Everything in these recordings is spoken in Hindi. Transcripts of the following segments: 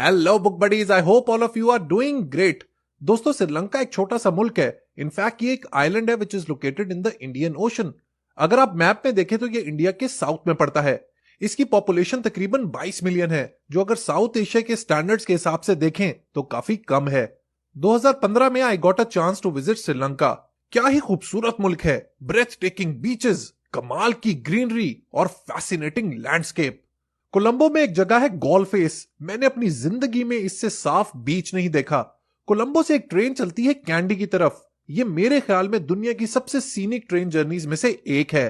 Hello book buddies, I hope all of you are doing great. दोस्तों, श्रीलंका एक छोटा सा मुल्क है। इनफैक्ट ये एक आइलैंड है which is located in the Indian ocean. अगर आप मैप में देखें तो ये इंडिया के साउथ में पड़ता है। इसकी पॉपुलेशन तकरीबन 22 मिलियन है, जो अगर साउथ एशिया के स्टैंडर्ड्स के हिसाब से देखें तो काफी कम है। 2015 में I got a chance to visit Sri Lanka. क्या ही खूबसूरत मुल्क है, ब्रेथ टेकिंग बीचेस, कमाल की ग्रीनरी और फैसिनेटिंग लैंडस्केप। कोलंबो में एक जगह है गोल फेस। मैंने अपनी जिंदगी में इससे साफ बीच नहीं देखा। कोलंबो से एक ट्रेन चलती है कैंडी की तरफ। ये मेरे ख्याल में दुनिया की सबसे सीनिक ट्रेन जर्नीज में से एक है।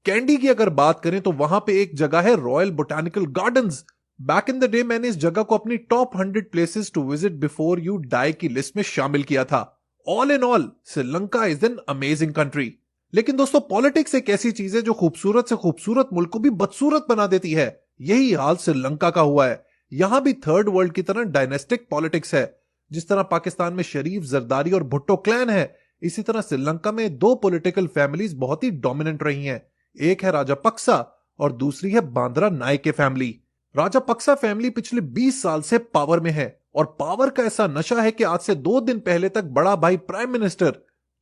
कैंडी की अगर बात करें तो वहां पे एक जगह है royal botanical gardens. Back in the day मैंने इस जगह को अपनी top 100 places to visit before you die की लिस्ट में शामिल किया था। All in all Sri Lanka is an amazing country. लेकिन दोस्तों, पॉलिटिक्स एक ऐसी चीज है जो खूबसूरत से खूबसूरत मुल्क को भी बदसूरत बना देती है। यही हाल श्रीलंका का हुआ है। यहां भी थर्ड वर्ल्ड की तरह डायनेस्टिक पॉलिटिक्स है। जिस तरह पाकिस्तान में शरीफ, जरदारी और भुट्टो क्लैन है, इसी तरह श्रीलंका में दो पॉलिटिकल फैमिलीज बहुत ही डोमिनेंट रही हैं। एक है राजापक्सा और दूसरी है Bandra Nike family. Rajapaksa family पिछले 20 साल से पावर में है और पावर का ऐसा नशा है कि आज से 2 दिन पहले तक बड़ा भाई प्राइम मिनिस्टर,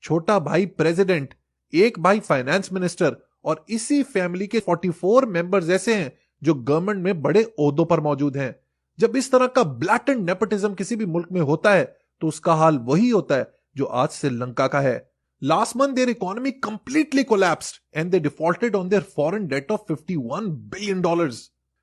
छोटा भाई प्रेसिडेंट, एक भाई फाइनेंस मिनिस्टर और इसी फैमिली के 44 मेंबर्स ऐसे हैं जो गवर्नमेंट में बड़े ओहदों पर मौजूद हैं। जब इस तरह का ब्लैटेंट नेपोटिज्म किसी भी मुल्क में होता है तो उसका हाल वही होता है जो आज श्रीलंका का है। Last month their economy completely collapsed and they defaulted on their foreign debt of $51 billion.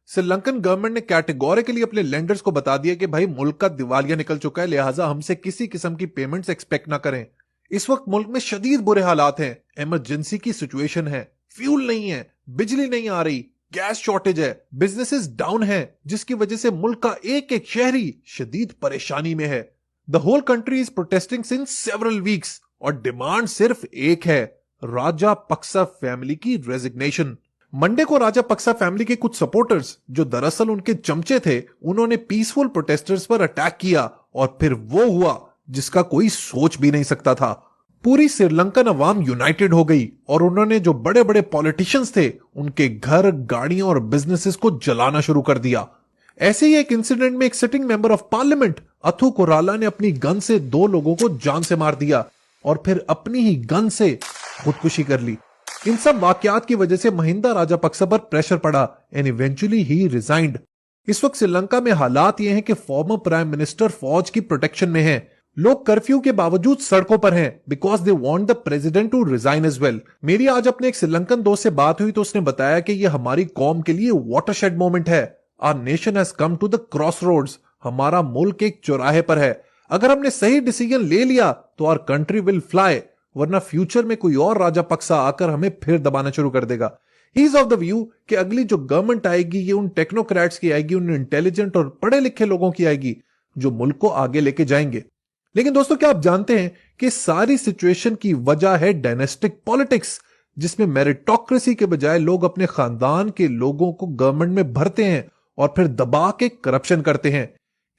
Sri Lankan government ने कैटेगोरिकली अपने लेंडर्स को बता दिया कि भाई मुल्क का दिवालिया निकल चुका है, लिहाजा हमसे किसी किस्म की पेमेंट्स एक्सपेक्ट ना करें। इस वक्त मुल्क में शदीद बुरे हालात हैं। इमरजेंसी की सिचुएशन है, फ्यूल नहीं है, बिजली नहीं आ रही, गैस शॉर्टेज है, बिजनेसेस डाउन हैं, जिसकी वजह से मुल्क का एक एक शहरी शदीद परेशानी में है। The whole country is protesting since several weeks और डिमांड सिर्फ एक है, राजापक्सा फैमिली की रेजिग्नेशन। मंडे को राजापक्सा फैमिली के कुछ सपोर्टर्स, जो दरअसल उनके चमचे थे, उन्होंने पीसफुल प्रोटेस्टर्स पर अटैक किया और फिर वो हुआ जिसका कोई सोच भी नहीं सकता था। पूरी श्रीलंकन अवाम यूनाइटेड हो गई और उन्होंने जो बड़े बड़े पॉलिटिशियंस थे उनके घर, गाड़ियां और बिजनेसेस को जलाना शुरू कर दिया। ऐसे ही एक इंसिडेंट में एक सिटिंग मेंबर ऑफ पार्लियामेंट अथु कोराला ने अपनी गन से 2 लोगों को जान से मार दिया और फिर अपनी ही गन से खुदकुशी कर ली। इन सब वाकयात की वजह से महिंदा राजापक्सा पर प्रेशर पड़ा एंड इवेंचुअली ही रिजाइंड। इस वक्त श्रीलंका में हालात ये हैं कि फॉर्मर प्राइम मिनिस्टर फौज की प्रोटेक्शन में है। लोग कर्फ्यू के बावजूद सड़कों पर हैं because they want the president to resign as well. मेरी आज अपने एक श्रीलंकन दोस्त से बात हुई तो उसने बताया कि यह हमारी कौम के लिए वाटरशेड मोमेंट है। Our nation has come to the crossroads. हमारा मुल्क एक चौराहे पर है। अगर हमने सही डिसीजन ले लिया तो आवर कंट्री विल फ्लाई, वरना फ्यूचर में कोई और राजापक्सा आकर हमें फिर दबाना शुरू कर देगा। He is of the view कि अगली जो गवर्नमेंट आएगी ये उन टेक्नोक्रेट्स की आएगी, उन इंटेलिजेंट और पढ़े लिखे लोगों की आएगी जो मुल्क को आगे लेके जाएंगे। लेकिन दोस्तों, क्या आप जानते हैं कि सारी सिचुएशन की वजह है डायनेस्टिक पॉलिटिक्स, जिसमें मेरिटोक्रेसी के बजाय लोग अपने खानदान के लोगों को गवर्नमेंट में भरते हैं और फिर दबा के करप्शन करते हैं।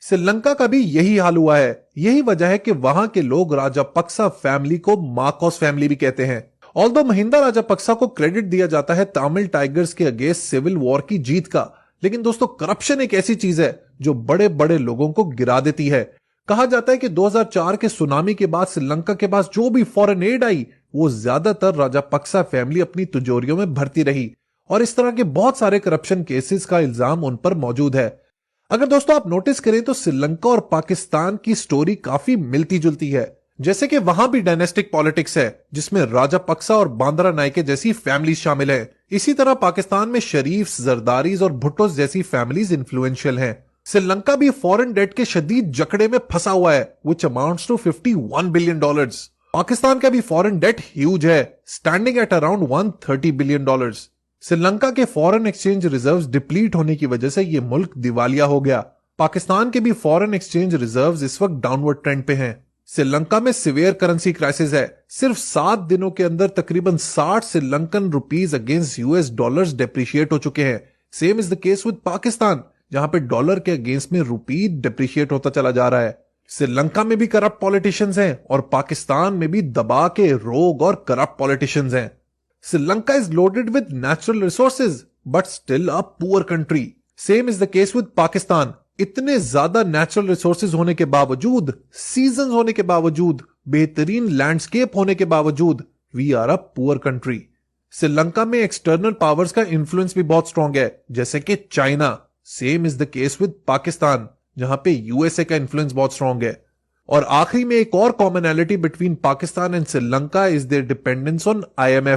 श्रीलंका का भी यही हाल हुआ है। यही वजह है कि वहां के लोग राजापक्सा फैमिली को मार्कोस फैमिली भी कहते हैं। ऑल्दो महिंदा राजापक्सा को क्रेडिट दिया जाता है तमिल टाइगर्स के अगेंस्ट सिविल वॉर की जीत का, लेकिन दोस्तों, करप्शन एक ऐसी चीज है जो बड़े बड़े लोगों को गिरा देती है। कहा जाता है कि 2004 के सुनामी के बाद श्रीलंका के पास जो भी फॉरेन एड आई वो ज्यादातर राजापक्सा फैमिली अपनी तिजोरियों में भरती रही और इस तरह के बहुत सारे करप्शन केसेस का इल्जाम उन पर मौजूद है। अगर दोस्तों आप नोटिस करें तो श्रीलंका और पाकिस्तान की स्टोरी काफी मिलती जुलती है। जैसे कि वहां भी डायनेस्टिक पॉलिटिक्स है जिसमें राजापक्सा और बांद्रा नायके जैसी फैमिलीज शामिल है। इसी तरह पाकिस्तान में शरीफ, जरदारीज और भुट्टो जैसी फैमिलीज इन्फ्लुएंशियल हैं। श्रीलंका भी फॉरेन डेट के शदीद जकड़े में फंसा हुआ है which amounts to $51 billion. Pakistan का भी फॉरेन डेट ह्यूज है, standing at around $130 billion. Sri Lanka के फॉरेन एक्सचेंज रिजर्व्स डिप्लीट होने की वजह से यह मुल्क दिवालिया हो गया। पाकिस्तान के भी फॉरेन एक्सचेंज रिजर्व्स इस वक्त डाउनवर्ड ट्रेंड पे हैं। श्रीलंका में सिवियर करेंसी क्राइसिस है। सिर्फ 7 दिनों के अंदर तकरीबन 60 Sri Lankan rupees against US dollars depreciate हो चुके हैं। Same is the case with Pakistan, जहां पे डॉलर के अगेंस्ट में रुपी डिप्रिशिएट होता चला जा रहा है। श्रीलंका में भी करप्ट पॉलिटिशियंस हैं और पाकिस्तान में भी दबा के रोग और करप्ट पॉलिटिशियंस हैं। Sri Lanka is loaded with natural resources but still a poor country. Same is the case with Pakistan. इतने ज्यादा नेचुरल रिसोर्सेज होने के बावजूद, सीजन होने के बावजूद, बेहतरीन लैंडस्केप होने के बावजूद, we are a poor country. Sri Lanka में एक्सटर्नल पावर्स का इन्फ्लुएंस भी बहुत स्ट्रांग है, जैसे कि China. Same is the case with Pakistan, जहां पे यूएसए का इन्फ्लुएंस बहुत स्ट्रांग है। और आखिरी में एक और commonality between Pakistan and Sri Lanka is their dependence on IMF.